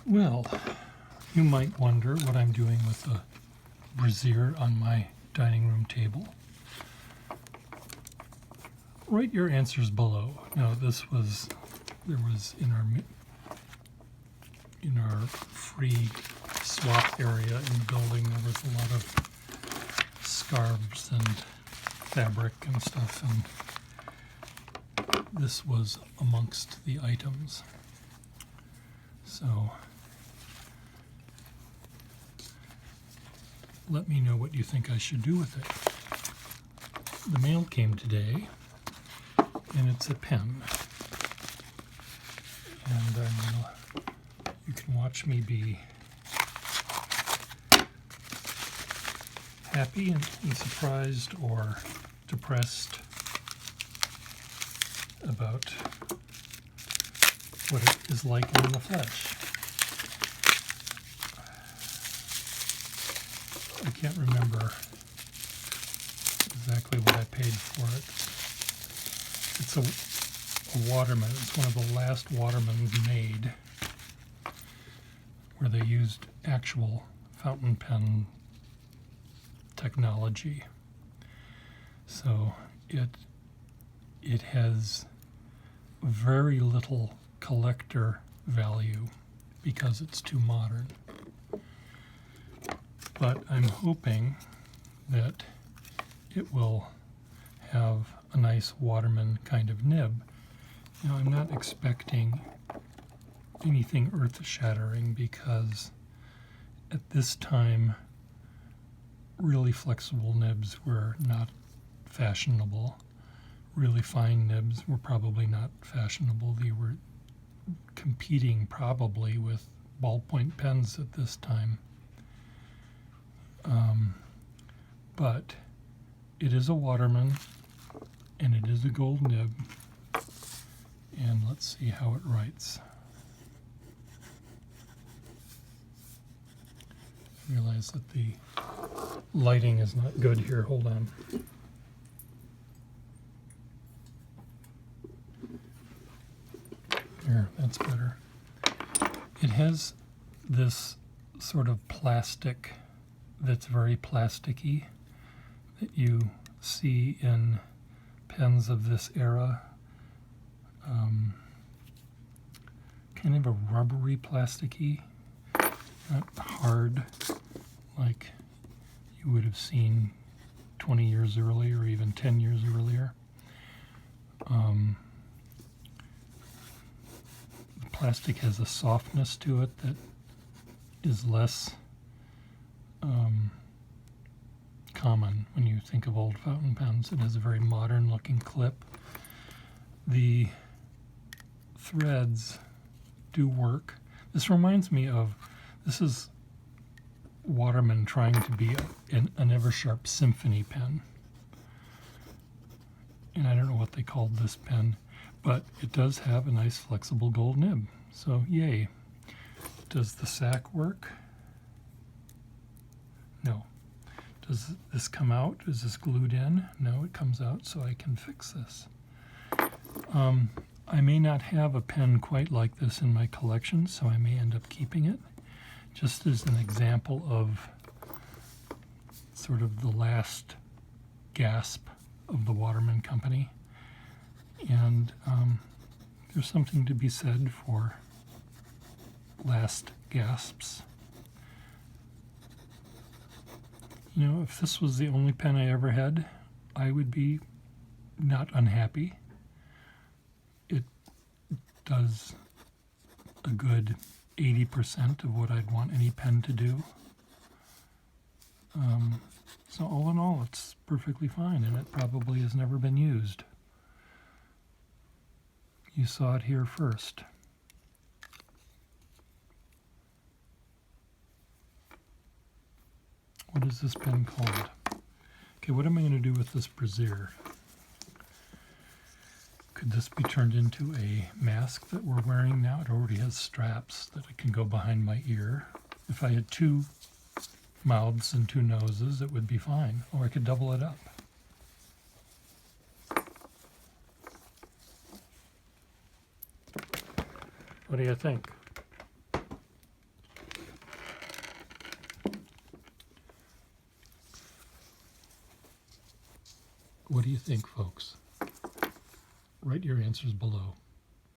Well, you might wonder what I'm doing with the brazier on my dining room table. Write your answers below. Now, there was in our free swap area in the building, there was a lot of scarves and fabric and stuff, and this was amongst the items. So let me know what you think I should do with it. The mail came today, and it's a pen. And you can watch me be happy and surprised or depressed about what it is like in the flesh. I can't remember exactly what I paid for it. It's a Waterman. It's one of the last Watermans made where they used actual fountain pen technology. So it has very little collector value because it's too modern. But I'm hoping that it will have a nice Waterman kind of nib. Now, I'm not expecting anything earth-shattering because at this time really flexible nibs were not fashionable. Really fine nibs were probably not fashionable. They were competing probably with ballpoint pens at this time. But it is a Waterman, and it is a gold nib, and let's see how it writes. I realize that the lighting is not good here. Hold on. Here, that's better. It has this sort of plastic that's very plasticky that you see in pens of this era. Kind of a rubbery plasticky, not hard like you would have seen 20 years earlier or even 10 years earlier. The plastic has a softness to it that is less common when you think of old fountain pens. It has a very modern looking clip. The threads do work. This reminds me of, this is Waterman trying to be an Eversharp symphony pen. And I don't know what they called this pen, but it does have a nice flexible gold nib. So yay. Does the sack work? No. Does this come out? Is this glued in? No, it comes out, so I can fix this. I may not have a pen quite like this in my collection, so I may end up keeping it, just as an example of sort of the last gasp of the Waterman company. And there's something to be said for last gasps. You know, if this was the only pen I ever had, I would be not unhappy. It does a good 80% of what I'd want any pen to do. So all in all, it's perfectly fine, and it probably has never been used. You saw it here first. What is this pen called? Okay, what am I going to do with this brazier? Could this be turned into a mask that we're wearing now? It already has straps that it can go behind my ear. If I had two mouths and two noses, it would be fine. Or I could double it up. What do you think? What do you think, folks? Write your answers below.